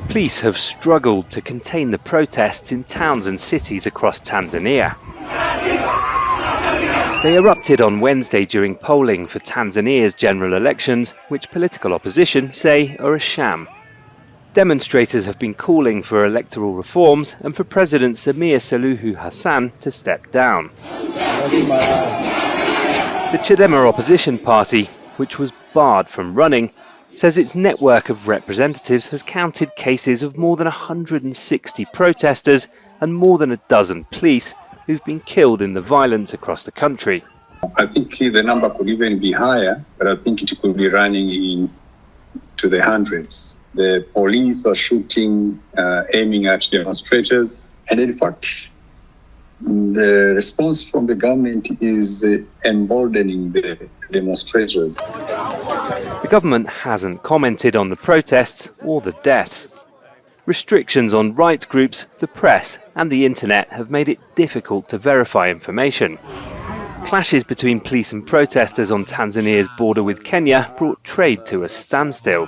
Police have struggled to contain the protests in towns and cities across Tanzania. They erupted on Wednesday during polling for Tanzania's general elections, which political opposition say are a sham. Demonstrators have been calling for electoral reforms and for President Samia Suluhu Hassan to step down. The Chadema opposition party, which was barred from running, says its network of representatives has counted cases of more than 160 protesters and more than a dozen police who've been killed in the violence across the country. I think the number could even be higher, but I think it could be running into the hundreds. The police are shooting, aiming at demonstrators, and in fact, the response from the government is emboldening the demonstrators. The government hasn't commented on the protests or the deaths. Restrictions on rights groups, the press and the internet have made it difficult to verify information. Clashes between police and protesters on Tanzania's border with Kenya brought trade to a standstill.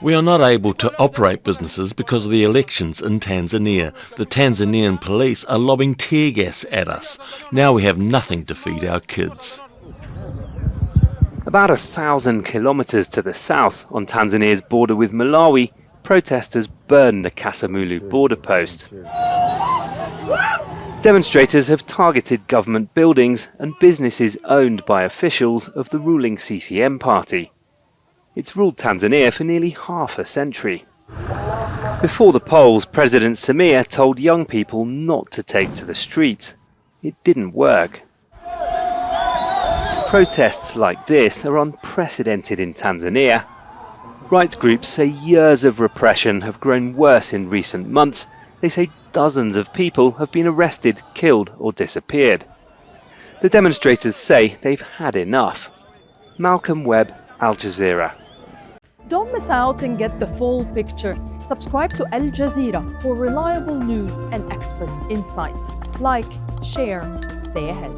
We are not able to operate businesses because of the elections in Tanzania. The Tanzanian police are lobbing tear gas at us. Now we have nothing to feed our kids. About 1,000 kilometres to the south, on Tanzania's border with Malawi, protesters burned the Kasamulu border post. Demonstrators have targeted government buildings and businesses owned by officials of the ruling CCM party. It's ruled Tanzania for nearly half a century. Before the polls, President Samia told young people not to take to the streets. It didn't work. Protests like this are unprecedented in Tanzania. Rights groups say years of repression have grown worse in recent months. They say dozens of people have been arrested, killed or disappeared. The demonstrators say they've had enough. Malcolm Webb, Al Jazeera. Don't miss out and get the full picture. Subscribe to Al Jazeera for reliable news and expert insights. Like, share, stay ahead.